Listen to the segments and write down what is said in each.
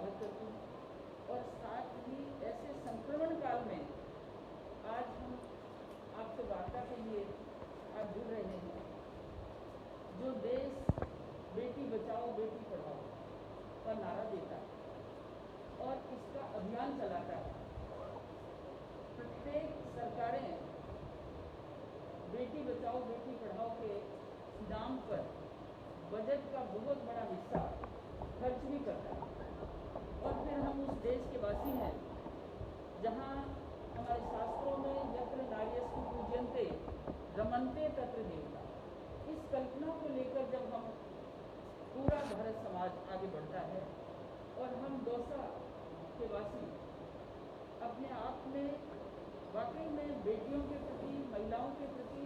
स्वागत करती हूँ। और साथ ही ऐसे संक्रमण काल में आज हम आपसे वार्ता के लिए आज जुड़ रहे हैं। जो देश बेटी बचाओ बेटी पढ़ाओ का नारा देता है और इसका अभियान चलाता है, प्रत्येक सरकारें बेटी बचाओ बेटी पढ़ाओ के नाम पर बजट का बहुत बड़ा हिस्सा खर्च भी करता है। और फिर हम उस देश के वासी हैं जहां हमारे शास्त्रों में यत्र नार्यस्तु पूज्यन्ते रमन्ते तत्र देवता, इस कल्पना को लेकर जब हम पूरा भारत समाज आगे बढ़ता है और हम दौसा के वासी अपने आप में वाकई में बेटियों के प्रति, महिलाओं के प्रति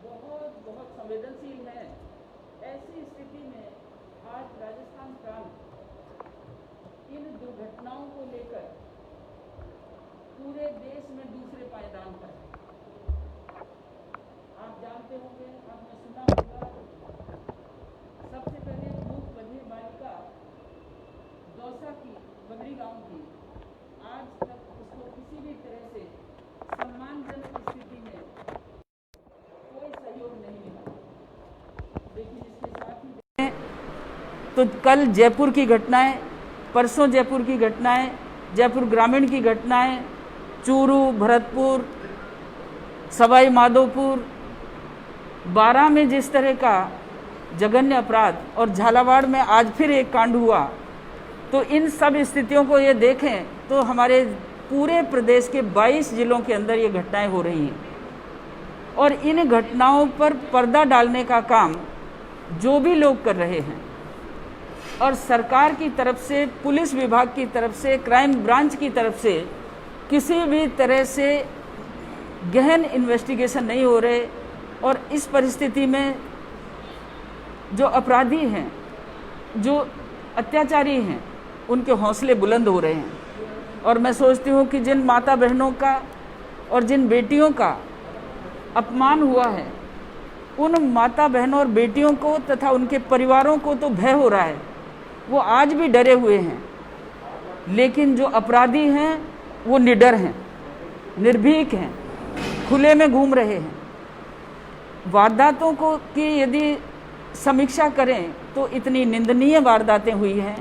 बहुत बहुत संवेदनशील हैं, ऐसी स्थिति में आज राजस्थान प्रांत इन दुर्घटनाओं को लेकर पूरे देश में दूसरे पायदान पर है। आप जानते होंगे, आपने सुना होगा, सबसे पहले मूक बधिर बालिका दौसा की, बगड़ी गांव की, आज तक उसको किसी भी तरह से सम्मानजनक स्थिति में कोई सहयोग नहीं मिला। लेकिन इसके साथ ही तो कल जयपुर की घटनाएं, परसों जयपुर की घटनाएं, जयपुर ग्रामीण की घटनाएं, चूरू, भरतपुर, सवाई माधोपुर, बारां में जिस तरह का जघन्य अपराध और झालावाड़ में आज फिर एक कांड हुआ, तो इन सब स्थितियों को ये देखें तो हमारे पूरे प्रदेश के 22 जिलों के अंदर ये घटनाएं हो रही हैं। और इन घटनाओं पर पर्दा डालने का काम जो भी लोग कर रहे हैं और सरकार की तरफ से, पुलिस विभाग की तरफ से, क्राइम ब्रांच की तरफ से किसी भी तरह से गहन इन्वेस्टिगेशन नहीं हो रहे। और इस परिस्थिति में जो अपराधी हैं, जो अत्याचारी हैं, उनके हौसले बुलंद हो रहे हैं। और मैं सोचती हूँ कि जिन माता बहनों का और जिन बेटियों का अपमान हुआ है, उन माता बहनों और बेटियों को तथा उनके परिवारों को तो भय हो रहा है, वो आज भी डरे हुए हैं। लेकिन जो अपराधी हैं वो निडर हैं, निर्भीक हैं, खुले में घूम रहे हैं। वारदातों को की यदि समीक्षा करें तो इतनी निंदनीय वारदातें हुई हैं।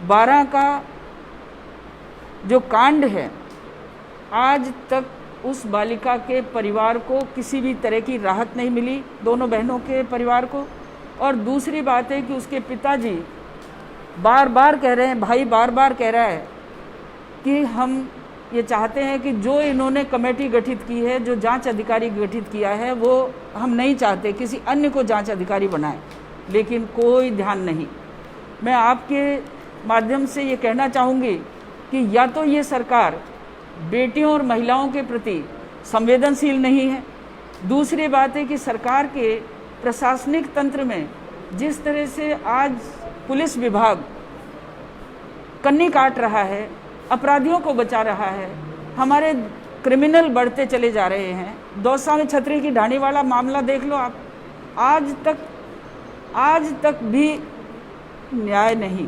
12 का जो कांड है, आज तक उस बालिका के परिवार को किसी भी तरह की राहत नहीं मिली, दोनों बहनों के परिवार को। और दूसरी बात है कि उसके पिताजी बार बार कह रहे हैं, भाई बार बार कह रहा है कि हम ये चाहते हैं कि जो इन्होंने कमेटी गठित की है, जो जांच अधिकारी गठित किया है, वो हम नहीं चाहते, किसी अन्य को जांच अधिकारी बनाएं। लेकिन कोई ध्यान नहीं। मैं आपके माध्यम से ये कहना चाहूँगी कि या तो ये सरकार बेटियों और महिलाओं के प्रति संवेदनशील नहीं है। दूसरी बात है कि सरकार के प्रशासनिक तंत्र में जिस तरह से आज पुलिस विभाग कन्नी काट रहा है, अपराधियों को बचा रहा है, हमारे क्रिमिनल बढ़ते चले जा रहे हैं। दौसा में छतरी की ढाणी वाला मामला देख लो आप, आज तक भी न्याय नहीं।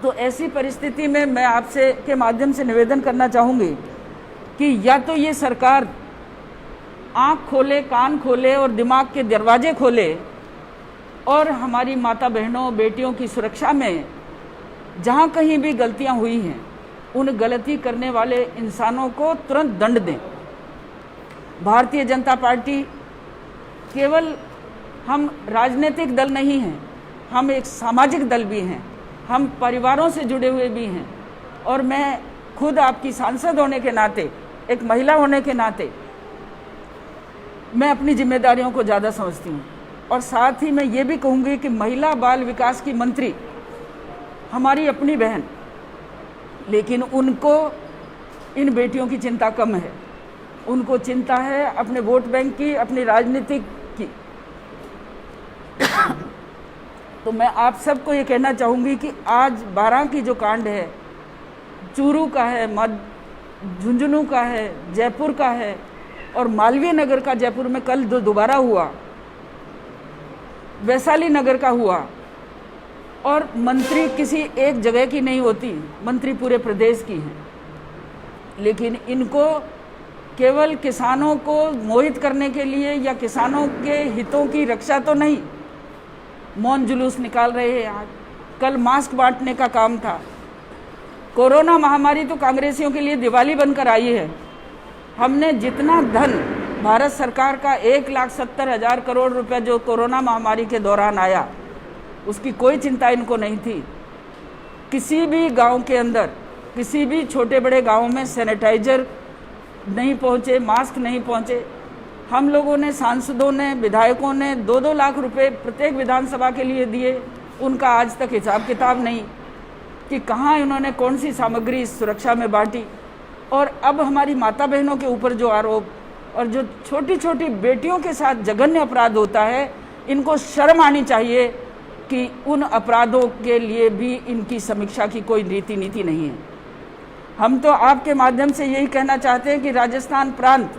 तो ऐसी परिस्थिति में मैं आपसे के माध्यम से निवेदन करना चाहूँगी कि या तो ये सरकार आँख खोले, कान खोले और दिमाग के दरवाजे खोले और हमारी माता बहनों, बेटियों की सुरक्षा में जहाँ कहीं भी गलतियाँ हुई हैं, उन गलती करने वाले इंसानों को तुरंत दंड दें। भारतीय जनता पार्टी केवल हम राजनीतिक दल नहीं हैं, हम एक सामाजिक दल भी हैं, हम परिवारों से जुड़े हुए भी हैं। और मैं खुद आपकी सांसद होने के नाते, एक महिला होने के नाते, मैं अपनी जिम्मेदारियों को ज़्यादा समझती हूँ। और साथ ही मैं ये भी कहूँगी कि महिला बाल विकास की मंत्री हमारी अपनी बहन, लेकिन उनको इन बेटियों की चिंता कम है। उनको चिंता है अपने वोट बैंक की, अपनी राजनीतिक की। तो मैं आप सबको ये कहना चाहूँगी कि आज 12 की जो कांड है, चूरू का है, झुंझुनू का है, जयपुर का है और मालवीय नगर का जयपुर में कल दोबारा हुआ, वैशाली नगर का हुआ, और मंत्री किसी एक जगह की नहीं होती, मंत्री पूरे प्रदेश की हैं। लेकिन इनको केवल किसानों को मोहित करने के लिए या किसानों के हितों की रक्षा तो नहीं, मौन जुलूस निकाल रहे हैं। आज कल मास्क बांटने का काम था। कोरोना महामारी तो कांग्रेसियों के लिए दिवाली बनकर आई है। हमने जितना धन भारत सरकार का 1,70,000 करोड़ रुपए जो कोरोना महामारी के दौरान आया, उसकी कोई चिंता इनको नहीं थी। किसी भी गांव के अंदर, किसी भी छोटे बड़े गांव में सैनिटाइजर नहीं पहुंचे, मास्क नहीं पहुंचे। हम लोगों ने, सांसदों ने, विधायकों ने 2-2 लाख रुपए प्रत्येक विधानसभा के लिए दिए। उनका आज तक हिसाब किताब नहीं कि कहाँ इन्होंने कौन सी सामग्री सुरक्षा में बांटी। और अब हमारी माता बहनों के ऊपर जो आरोप और जो छोटी छोटी बेटियों के साथ जघन्य अपराध होता है, इनको शर्म आनी चाहिए कि उन अपराधों के लिए भी इनकी समीक्षा की कोई नीति नहीं है। हम तो आपके माध्यम से यही कहना चाहते हैं कि राजस्थान प्रांत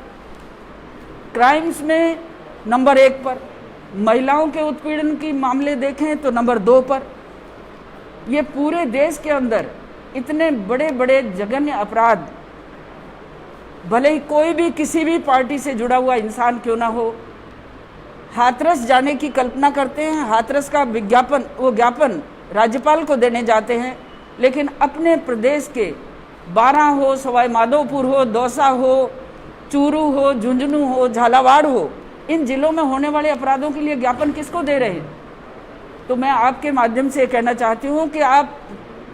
क्राइम्स में नंबर 1 पर, महिलाओं के उत्पीड़न की मामले देखें तो नंबर 2 पर। ये पूरे देश के अंदर इतने बड़े बड़े जघन्य अपराध, भले ही कोई भी किसी भी पार्टी से जुड़ा हुआ इंसान क्यों ना हो, हाथरस जाने की कल्पना करते हैं। हाथरस का ज्ञापन राज्यपाल को देने जाते हैं, लेकिन अपने प्रदेश के 12 हो, सवाई माधोपुर हो, दौसा हो, चूरू हो, झुंझुनू हो, झालावाड़ हो, इन जिलों में होने वाले अपराधों के लिए ज्ञापन किसको दे रहे हैं? तो मैं आपके माध्यम से कहना चाहती हूँ कि आप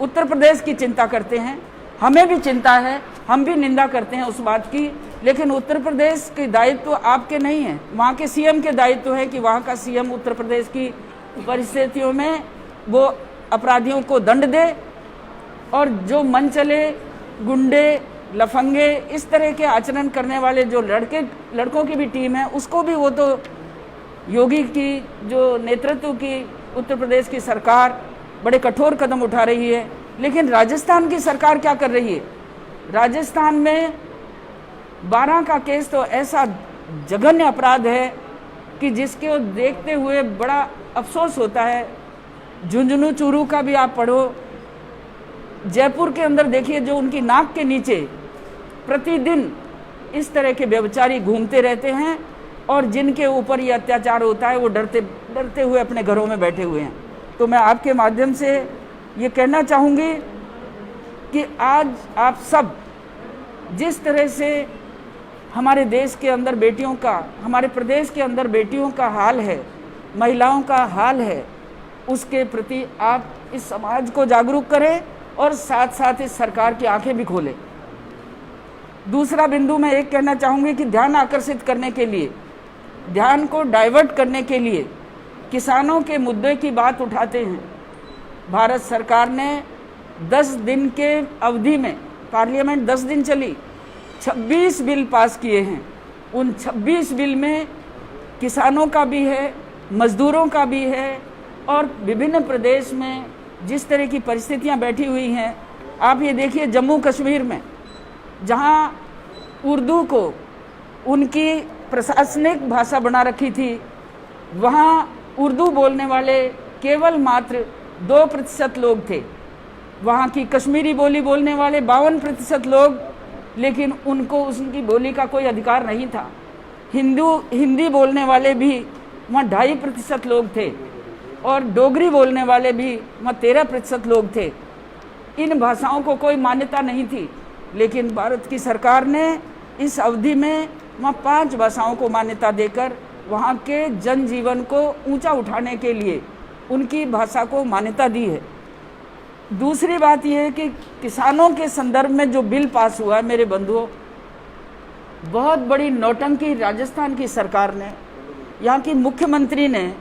उत्तर प्रदेश की चिंता करते हैं, हमें भी चिंता है, हम भी निंदा करते हैं उस बात की, लेकिन उत्तर प्रदेश के दायित्व आपके नहीं है, वहाँ के सीएम के दायित्व है कि वहाँ का सीएम उत्तर प्रदेश की परिस्थितियों में वो अपराधियों को दंड दे, और जो मन चले गुंडे, लफंगे, इस तरह के आचरण करने वाले जो लड़कों की भी टीम है, उसको भी वो तो योगी की जो नेतृत्व की उत्तर प्रदेश की सरकार बड़े कठोर कदम उठा रही है। लेकिन राजस्थान की सरकार क्या कर रही है? राजस्थान में 12 का केस तो ऐसा जघन्य अपराध है कि जिसके देखते हुए बड़ा अफसोस होता है। झुंझुनू चूरू का भी आप पढ़ो, जयपुर के अंदर देखिए, जो उनकी नाक के नीचे प्रतिदिन इस तरह के व्यभिचारी घूमते रहते हैं, और जिनके ऊपर ये अत्याचार होता है वो डरते हुए अपने घरों में बैठे हुए हैं। तो मैं आपके माध्यम से ये कहना चाहूँगी कि आज आप सब जिस तरह से हमारे देश के अंदर बेटियों का, हमारे प्रदेश के अंदर बेटियों का हाल है, महिलाओं का हाल है, उसके प्रति आप इस समाज को जागरूक करें और साथ साथ इस सरकार की आंखें भी खोलें। दूसरा बिंदु मैं एक कहना चाहूँगी कि ध्यान आकर्षित करने के लिए, ध्यान को डाइवर्ट करने के लिए किसानों के मुद्दे की बात उठाते हैं। भारत सरकार ने 10 दिन के अवधि में, पार्लियामेंट 10 दिन चली, 26 बिल पास किए हैं। उन 26 बिल में किसानों का भी है, मजदूरों का भी है, और विभिन्न प्रदेश में जिस तरह की परिस्थितियां बैठी हुई हैं, आप ये देखिए जम्मू कश्मीर में जहां उर्दू को उनकी प्रशासनिक भाषा बना रखी थी, वहां उर्दू बोलने वाले केवल मात्र 2% लोग थे। वहाँ की कश्मीरी बोली बोलने वाले 52% लोग, लेकिन उनको उनकी बोली का कोई अधिकार नहीं था। हिंदी बोलने वाले भी वहाँ 2.5% लोग थे, और डोगरी बोलने वाले भी वहाँ 13% लोग थे। इन भाषाओं को कोई मान्यता नहीं थी, लेकिन भारत की सरकार ने इस अवधि में वहाँ 5 भाषाओं को मान्यता देकर वहाँ के जनजीवन को ऊंचा उठाने के लिए उनकी भाषा को मान्यता दी है। दूसरी बात यह है कि किसानों के संदर्भ में जो बिल पास हुआ है, मेरे बंधुओं, बहुत बड़ी नौटंकी राजस्थान की सरकार ने, यहाँ की मुख्यमंत्री ने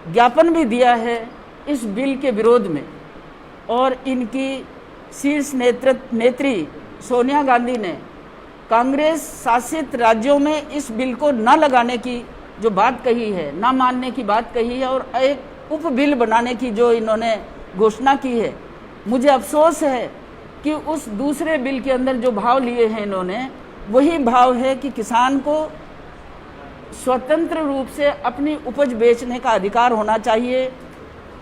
ज्ञापन भी दिया है इस बिल के विरोध में, और इनकी शीर्ष नेत्री सोनिया गांधी ने कांग्रेस शासित राज्यों में इस बिल को न लगाने की जो बात कही है, ना मानने की बात कही है, और एक उप बिल बनाने की जो इन्होंने घोषणा की है। मुझे अफसोस है कि उस दूसरे बिल के अंदर जो भाव लिए हैं इन्होंने, वही भाव है कि किसान को स्वतंत्र रूप से अपनी उपज बेचने का अधिकार होना चाहिए,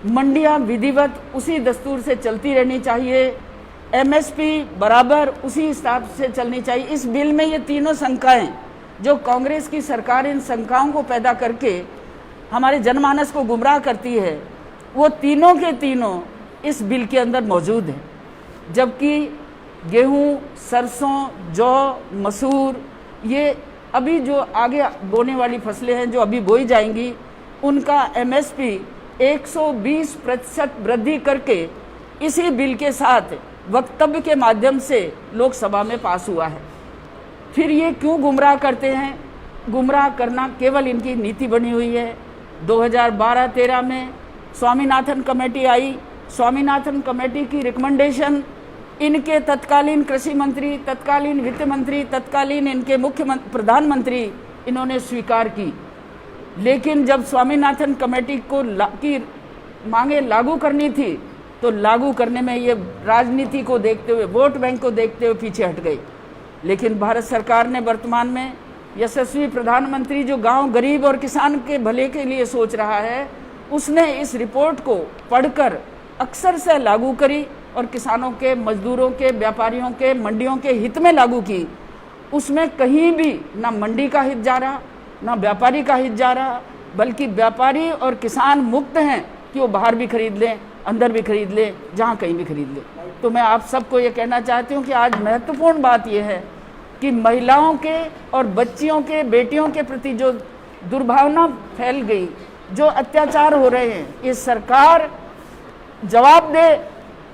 मंडियां विधिवत उसी दस्तूर से चलती रहनी चाहिए, एमएसपी बराबर उसी हिसाब से चलनी चाहिए। इस बिल में ये तीनों शंकाएं जो कांग्रेस की सरकार इन शंकाओं को पैदा करके हमारे जनमानस को गुमराह करती है, वो तीनों के तीनों इस बिल के अंदर मौजूद हैं। जबकि गेहूं, सरसों, जौ, मसूर, ये अभी जो आगे बोने वाली फसलें हैं जो अभी बोई जाएंगी, उनका एमएसपी 120% वृद्धि करके इसी बिल के साथ वक्तव्य के माध्यम से लोकसभा में पास हुआ है। फिर ये क्यों गुमराह करते हैं? गुमराह करना केवल इनकी नीति बनी हुई है। 2012-13 में स्वामीनाथन कमेटी आई। स्वामीनाथन कमेटी की रिकमेंडेशन इनके तत्कालीन कृषि मंत्री, तत्कालीन वित्त मंत्री, तत्कालीन इनके प्रधानमंत्री इन्होंने स्वीकार की। लेकिन जब स्वामीनाथन कमेटी की मांगे लागू करनी थी तो लागू करने में ये राजनीति को देखते हुए, वोट बैंक को देखते हुए पीछे हट गई। लेकिन भारत सरकार ने वर्तमान में यशस्वी प्रधानमंत्री जो गांव, गरीब और किसान के भले के लिए सोच रहा है, उसने इस रिपोर्ट को पढ़कर अक्सर से लागू करी और किसानों के, मजदूरों के, व्यापारियों के, मंडियों के हित में लागू की। उसमें कहीं भी ना मंडी का हित जा रहा, ना व्यापारी का हित जा रहा, बल्कि व्यापारी और किसान मुक्त हैं कि वो बाहर भी खरीद लें, अंदर भी खरीद लें, जहाँ कहीं भी खरीद लें। तो मैं आप सबको ये कहना चाहती हूँ कि आज महत्वपूर्ण बात यह है कि महिलाओं के और बच्चियों के, बेटियों के प्रति जो दुर्भावना फैल गई, जो अत्याचार हो रहे हैं, ये सरकार जवाब दे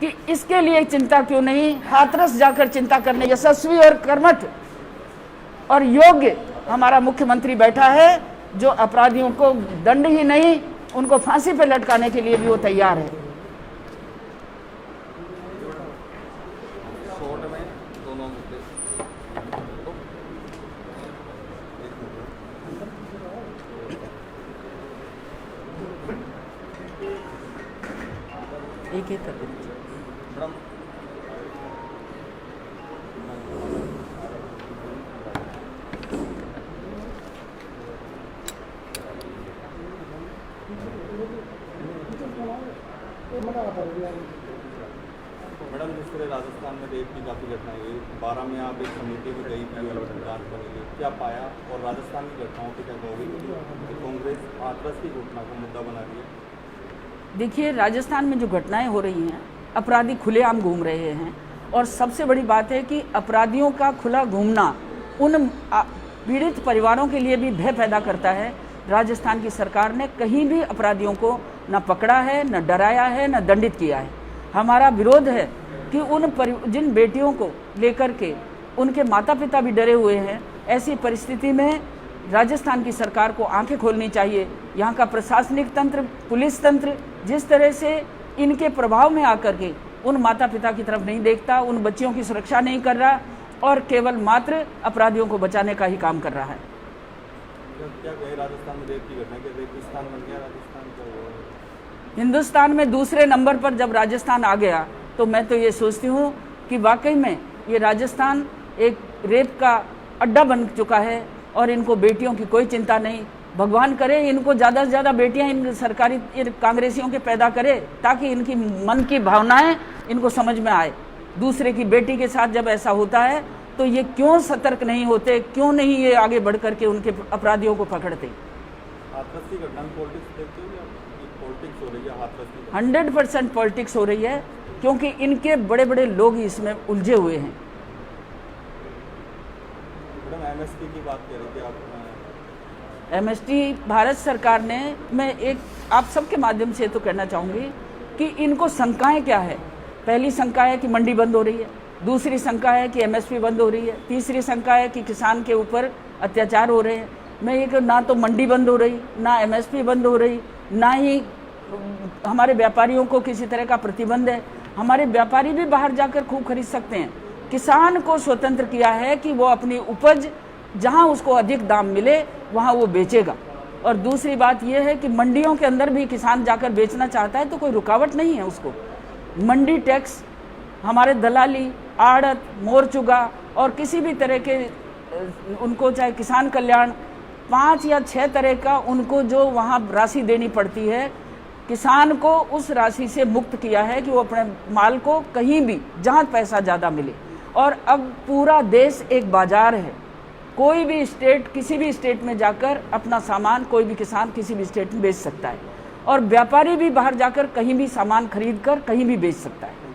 कि इसके लिए चिंता क्यों नहीं, हाथरस जाकर चिंता करने यशस्वी और कर्मठ और योग्य हमारा मुख्यमंत्री बैठा है, जो अपराधियों को दंड ही नहीं, उनको फांसी पर लटकाने के लिए भी वो तैयार है। एक एक कर दीजिए। मैडम, जिस तरह राजस्थान में रेप की काफ़ी घटनाएं हुई, 12 में आप एक समिति भी गई थी, जांच बनेगी, क्या पाया? और राजस्थान की घटनाओं पर क्या कहोगे कि कांग्रेस हाथरस की घटना को मुद्दा बना रही है? देखिए, राजस्थान में जो घटनाएं हो रही हैं, अपराधी खुलेआम घूम रहे हैं और सबसे बड़ी बात है कि अपराधियों का खुला घूमना उन पीड़ित परिवारों के लिए भी भय पैदा करता है। राजस्थान की सरकार ने कहीं भी अपराधियों को न पकड़ा है, न डराया है, न दंडित किया है। हमारा विरोध है कि जिन बेटियों को लेकर के उनके माता पिता भी डरे हुए हैं, ऐसी परिस्थिति में राजस्थान की सरकार को आंखें खोलनी चाहिए। यहाँ का प्रशासनिक तंत्र, पुलिस तंत्र जिस तरह से इनके प्रभाव में आकर के उन माता पिता की तरफ नहीं देखता, उन बच्चियों की सुरक्षा नहीं कर रहा और केवल मात्र अपराधियों को बचाने का ही काम कर रहा है। क्या कहे राजस्थान में रेप की घटना के रेगिस्तान बन गया राजस्थान? हिंदुस्तान में दूसरे नंबर पर जब राजस्थान आ गया तो मैं तो ये सोचती हूँ कि वाकई में ये राजस्थान एक रेप का अड्डा बन चुका है और इनको बेटियों की कोई चिंता नहीं। भगवान करे इनको ज़्यादा से ज़्यादा बेटियां इन सरकारी कांग्रेसियों के पैदा करे ताकि इनकी मन की भावनाएं इनको समझ में आए। दूसरे की बेटी के साथ जब ऐसा होता है तो ये क्यों सतर्क नहीं होते, क्यों नहीं ये आगे बढ़ करके उनके अपराधियों को पकड़ते? 100% पॉलिटिक्स हो रही है क्योंकि इनके बड़े बड़े लोग इसमें उलझे हुए हैं। एमएसपी की बात कर रहे थे आप। एमएसपी भारत सरकार ने, मैं एक आप सबके माध्यम से तो कहना चाहूँगी कि इनको शंकाएं क्या है। पहली शंका है कि मंडी बंद हो रही है, दूसरी शंका है कि एमएसपी बंद हो रही है, तीसरी शंका है कि किसान के ऊपर अत्याचार हो रहे हैं। मैं ये कि ना तो मंडी बंद हो रही, ना एमएसपी बंद हो रही, ना ही हमारे व्यापारियों को किसी तरह का प्रतिबंध है। हमारे व्यापारी भी बाहर जाकर खूब खरीद सकते हैं। किसान को स्वतंत्र किया है कि वो अपनी उपज जहां उसको अधिक दाम मिले वहां वो बेचेगा। और दूसरी बात यह है कि मंडियों के अंदर भी किसान जाकर बेचना चाहता है तो कोई रुकावट नहीं है उसको। मंडी टैक्स हमारे दलाली, आड़त, मोरचुगा और किसी भी तरह के उनको चाहे किसान कल्याण 5 या 6 तरह का उनको जो वहाँ राशि देनी पड़ती है, किसान को उस राशि से मुक्त किया है कि वो अपने माल को कहीं भी जहाँ पैसा ज़्यादा मिले। और अब पूरा देश एक बाजार है, कोई भी स्टेट किसी भी स्टेट में जाकर अपना सामान कोई भी किसान किसी भी स्टेट में बेच सकता है और व्यापारी भी बाहर जाकर कहीं भी सामान खरीद कर कहीं भी बेच सकता है।